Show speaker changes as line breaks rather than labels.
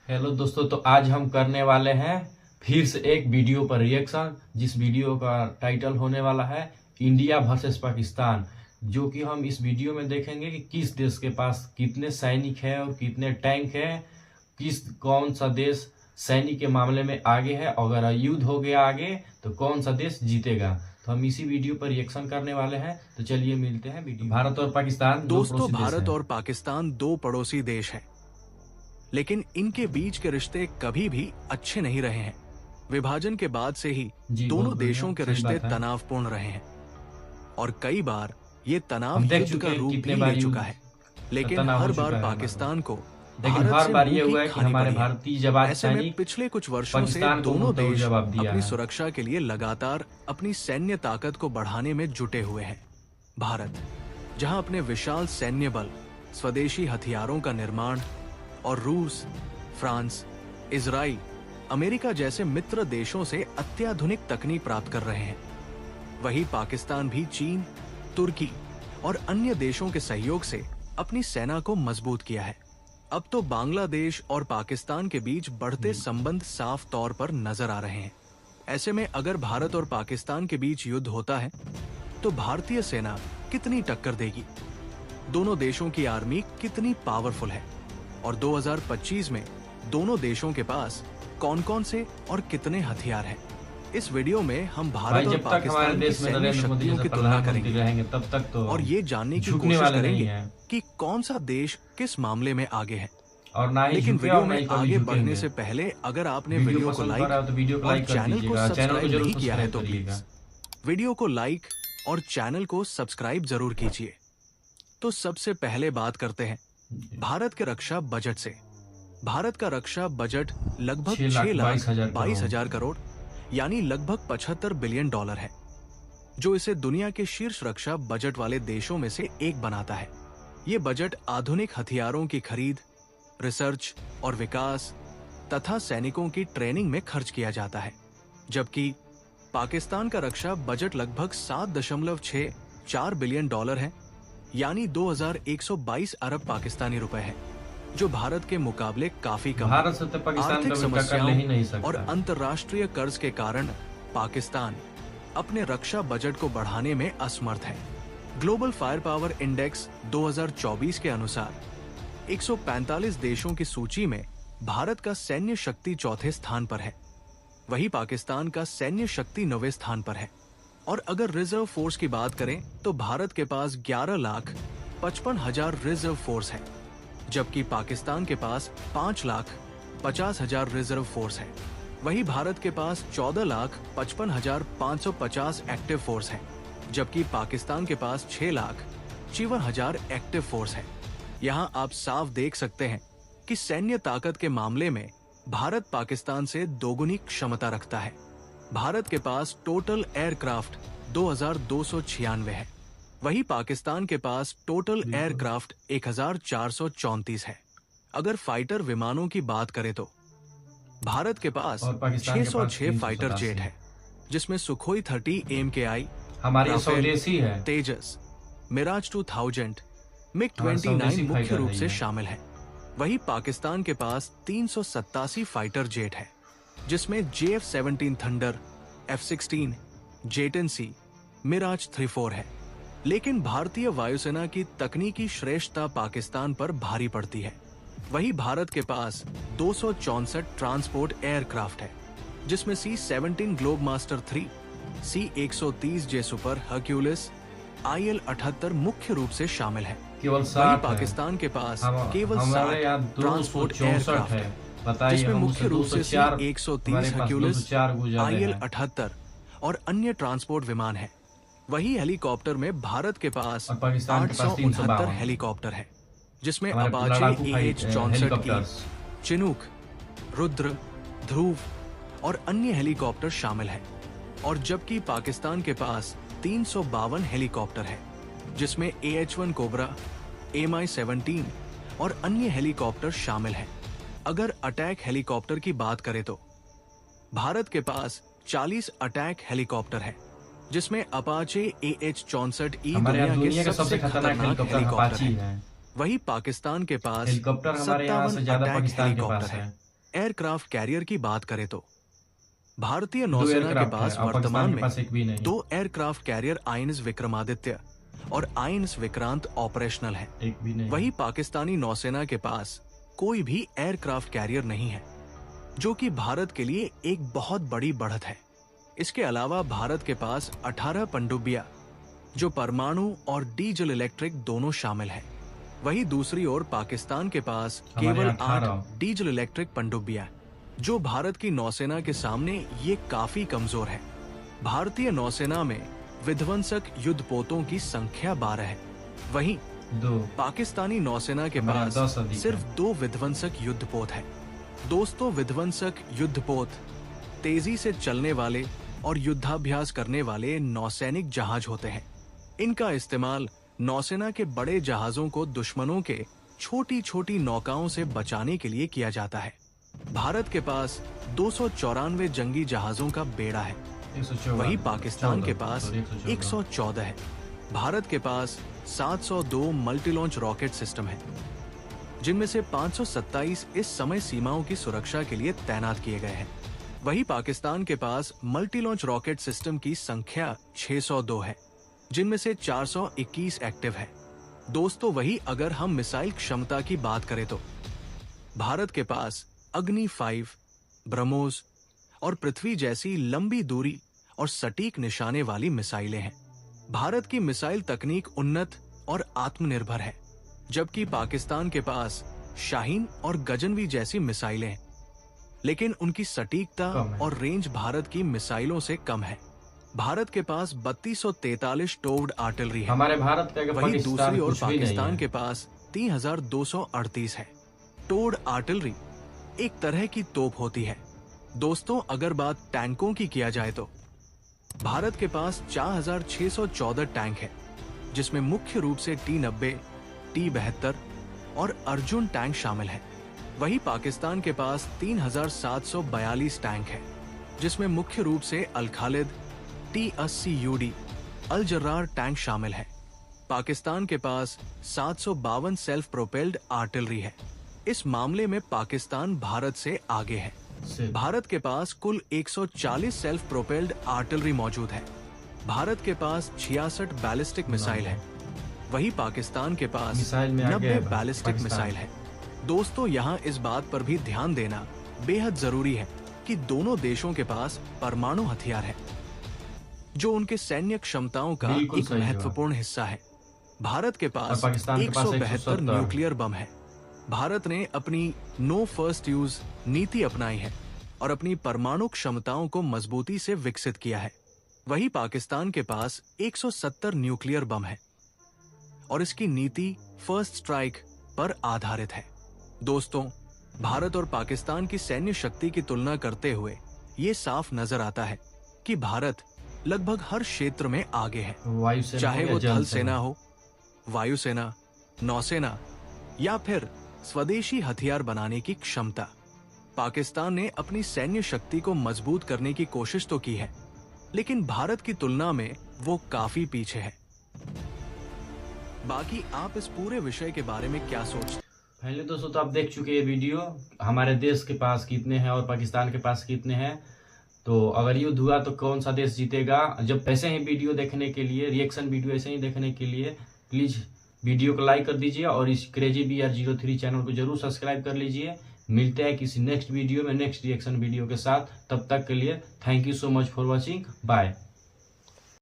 Hello दोस्तों, तो आज हम करने वाले हैं फिर से एक वीडियो पर रिएक्शन, जिस वीडियो का टाइटल होने वाला है इंडिया वर्सेस पाकिस्तान। जो कि हम इस वीडियो में देखेंगे कि किस देश के पास कितने सैनिक हैं और कितने टैंक हैं, कौन सा देश सैनिक के मामले में आगे है, अगर युद्ध हो गया आगे तो कौन सा देश जीतेगा। तो हम इसी वीडियो पर रिएक्शन करने वाले हैं। तो चलिए मिलते हैं वीडियो। भारत और पाकिस्तान
दोस्तों, भारत और पाकिस्तान दो पड़ोसी देश हैं, लेकिन इनके बीच के रिश्ते कभी भी अच्छे नहीं रहे हैं। विभाजन के बाद से ही दोनों देशों के रिश्ते तनावपूर्ण रहे हैं और कई बार ये तनाव युद्ध का रूप भी ले चुका है। लेकिन हर बार पाकिस्तान को भारत से मुंह की खानी पड़ी है। ऐसे में पिछले कुछ वर्षों से दोनों देश अपनी सुरक्षा के लिए लगातार अपनी सैन्य ताकत को बढ़ाने में जुटे हुए हैं। भारत जहां अपने विशाल सैन्य बल, स्वदेशी हथियारों का निर्माण और रूस, फ्रांस, इजराइल, अमेरिका जैसे मित्र देशों से अत्याधुनिक तकनीक प्राप्त कर रहे हैं, वहीं पाकिस्तान भी चीन, तुर्की और अन्य देशों के सहयोग से अपनी सेना को मजबूत किया है। अब तो बांग्लादेश और पाकिस्तान के बीच बढ़ते संबंध साफ तौर पर नजर आ रहे हैं। ऐसे में अगर भारत और पाकिस्तान के बीच युद्ध होता है तो भारतीय सेना कितनी टक्कर देगी, दोनों देशों की आर्मी कितनी पावरफुल है और 2025 में दोनों देशों के पास कौन-कौन से और कितने हथियार हैं। इस वीडियो में हम भारत और पाकिस्तान की सैन्य शक्तियों की तुलना करेंगे
तब तक तो
और ये जानने की कोशिश करेंगे कि कौन सा देश किस मामले में आगे है।
और ना ही
लेकिन वीडियो में आगे बढ़ने से पहले अगर आपने वीडियो को लाइक और चैनल को सब्सक्राइब नहीं किया है तो प्लीज वीडियो को लाइक और चैनल को सब्सक्राइब जरूर कीजिए। तो सबसे पहले बात करते हैं भारत के रक्षा बजट से। भारत का रक्षा बजट लगभग 6,22,000 करोड़ यानी लगभग $75 बिलियन है, जो इसे दुनिया के शीर्ष रक्षा बजट वाले देशों में से एक बनाता है। ये बजट आधुनिक हथियारों की खरीद, रिसर्च और विकास तथा सैनिकों की ट्रेनिंग में खर्च किया जाता है, जबकि पाकिस्तान का रक्षा बजट लगभग $7.64 बिलियन है यानी 2,122 अरब पाकिस्तानी रुपए है, जो भारत के मुकाबले काफी कम है। आर्थिक समस्याओं और अंतर्राष्ट्रीय कर्ज के कारण पाकिस्तान अपने रक्षा बजट को बढ़ाने में असमर्थ है। ग्लोबल फायर पावर इंडेक्स 2024 के अनुसार 145 देशों की सूची में भारत का सैन्य शक्ति चौथे स्थान पर है, वहीं पाकिस्तान का सैन्य शक्ति 9वें स्थान पर है। और अगर रिजर्व फोर्स की बात करें तो भारत के पास 11,55,000 रिजर्व फोर्स है, जबकि पाकिस्तान के पास 5,50,000 रिजर्व फोर्स है। वहीं भारत के पास 14,55,550 एक्टिव फोर्स है, जबकि पाकिस्तान के पास 6,54,000 एक्टिव फोर्स है। यहाँ आप साफ देख सकते हैं कि सैन्य ताकत के मामले में भारत पाकिस्तान से दोगुनी क्षमता रखता है। भारत के पास टोटल एयरक्राफ्ट 2,296 है, वहीं पाकिस्तान के पास टोटल एयरक्राफ्ट 1,434 है। अगर फाइटर विमानों की बात करें तो भारत के पास 606 फाइटर जेट है, जिसमें सुखोई 30 AMKI,
हमारी स्वदेशी है,
तेजस, मिराज 2000, MiG-29 मुख्य रूप से शामिल है। वहीं पाकिस्तान के पास 387 फाइटर जेट है, जिसमें JF-17 thunder, F-16, J-10C, Miraj 34 है। लेकिन भारतीय वायुसेना की तकनीकी श्रेष्ठता पाकिस्तान पर भारी पड़ती है। वहीं भारत के पास 264 ट्रांसपोर्ट एयरक्राफ्ट है, जिसमें C-17 Globemaster 3, C-130J super Hercules, IL-78 मुख्य रूप से शामिल है। वहीं पाकिस्तान के पास केवल 7 ट्रांसपोर्ट एयरक्राफ्ट है, जिसमें मुख्य रूप से C-130 हर्क्यूलिस, IL-78 और अन्य ट्रांसपोर्ट विमान है। वही हेलीकॉप्टर में भारत के पास 869 हेलीकॉप्टर है, जिसमें अपाचे AH-64E, चिनूक, रुद्र, ध्रुव और अन्य हेलीकॉप्टर शामिल है। और जबकि पाकिस्तान के पास 352 हेलीकॉप्टर है, जिसमें AH-1 कोबरा, Mi-17 और अन्य हेलीकॉप्टर शामिल हैं। अगर अटैक हेलीकॉप्टर की बात करें तो भारत के पास 40 अटैक हेलीकॉप्टर है, जिसमें अपाचे AH-64E दुनिया के सबसे खतरनाक हेलीकॉप्टर है। वहीं पाकिस्तान के पास 57 अटैक हेलीकॉप्टर है, एयरक्राफ्ट कैरियर की बात करें तो भारतीय नौसेना के पास वर्तमान में 2 एयरक्राफ्ट कैरियर आईएनएस विक्रमादित्य और आईएनएस विक्रांत ऑपरेशनल है। वही पाकिस्तानी नौसेना के पास कोई भी एयरक्राफ्ट कैरियर नहीं है, जो कि भारत के लिए एक बहुत बड़ी बढ़त है। इसके अलावा भारत के पास 18 पनडुब्बियां जो परमाणु और डीजल इलेक्ट्रिक दोनों शामिल है। वही दूसरी ओर पाकिस्तान के पास केवल 8 डीजल इलेक्ट्रिक पनडुब्बियां, जो भारत की नौसेना के सामने ये काफी कमजोर है। भारतीय नौसेना में विध्वंसक युद्धपोतों की संख्या 12 है। वहीं पाकिस्तानी नौसेना के पास सिर्फ 2 विध्वंसक युद्धपोत है। दोस्तों, विध्वंसक युद्धपोत तेजी से चलने वाले और युद्धाभ्यास करने वाले नौसैनिक जहाज होते हैं। इनका इस्तेमाल नौसेना के बड़े जहाजों को दुश्मनों के छोटी छोटी नौकाओं से बचाने के लिए किया जाता है। भारत के पास 294 जंगी जहाजों का बेड़ा है। वही पाकिस्तान के पास 114 है। भारत के पास 702 मल्टी लॉन्च रॉकेट सिस्टम है, जिनमें से 527 इस समय सीमाओं की सुरक्षा के लिए तैनात किए गए हैं। वही पाकिस्तान के पास मल्टी लॉन्च रॉकेट सिस्टम की संख्या 602 है, जिनमें से 421 एक्टिव है। दोस्तों, वही अगर हम मिसाइल क्षमता की बात करें तो भारत के पास अग्नि 5, ब्रह्मोस और पृथ्वी जैसी लंबी दूरी और सटीक निशाने वाली मिसाइलें हैं। भारत की मिसाइल तकनीक उन्नत और आत्मनिर्भर है, जबकि पाकिस्तान के पास शाहीन और गजनवी जैसी मिसाइलें हैं, लेकिन उनकी सटीकता और रेंज भारत की मिसाइलों से कम है। भारत के पास 3243 टोव्ड आर्टिलरी है।
हमारे भारत का
वही दूसरी ओर पाकिस्तान के पास 3238 है। टोव्ड आर्टिलरी एक तरह की तोप होती है। दोस्तों, अगर बात टैंकों की किया जाए तो भारत के पास 4614 टैंक है, जिसमें मुख्य रूप से T-90, T-72 और अर्जुन टैंक शामिल है। वही पाकिस्तान के पास 3742 टैंक है, जिसमें मुख्य रूप से अल खालिद, T-80UD, अल जर्रार टैंक शामिल है। पाकिस्तान के पास 752 सेल्फ प्रोपेल्ड आर्टिलरी है। इस मामले में पाकिस्तान भारत से आगे है। भारत के पास कुल 140 सेल्फ प्रोपेल्ड आर्टिलरी मौजूद है। भारत के पास 66 बैलिस्टिक मिसाइल है। वही पाकिस्तान के पास 90 बैलिस्टिक मिसाइल है। दोस्तों, यहाँ इस बात पर भी ध्यान देना बेहद जरूरी है कि दोनों देशों के पास परमाणु हथियार है, जो उनके सैन्य क्षमताओं का एक महत्वपूर्ण हिस्सा है। भारत के पास 172 न्यूक्लियर बम है। भारत ने अपनी नो फर्स्ट यूज नीति अपनाई है और अपनी परमाणु क्षमताओं को मजबूती से विकसित किया है। वही पाकिस्तान के पास 170 न्यूक्लियर बम है और इसकी नीति फर्स्ट स्ट्राइक पर आधारित है। दोस्तों, भारत और पाकिस्तान की सैन्य शक्ति की तुलना करते हुए ये साफ नजर आता है कि भारत लगभग हर क्षेत्र में आगे है, चाहे वो थल सेना हो, वायुसेना, नौसेना या फिर स्वदेशी हथियार बनाने की क्षमता। पाकिस्तान ने अपनी सैन्य शक्ति को मजबूत करने की कोशिश तो की है, लेकिन भारत की तुलना में वो काफी पीछे है। बाकी आप इस पूरे विषय के बारे में क्या सोचते?
पहले दोस्तों तो आप देख चुके ये वीडियो, हमारे देश के पास कितने हैं और पाकिस्तान के पास कितने हैं। तो अगर युद्ध हुआ तो कौन सा देश जीतेगा? जब ऐसे ही वीडियो देखने के लिए, रिएक्शन वीडियो ऐसे ही देखने के लिए प्लीज वीडियो को लाइक कर दीजिए और इस क्रेजी BR03 चैनल को जरूर सब्सक्राइब कर लीजिए। मिलते हैं किसी नेक्स्ट वीडियो में, नेक्स्ट रिएक्शन वीडियो के साथ। तब तक के लिए thank you so much for watching. Bye.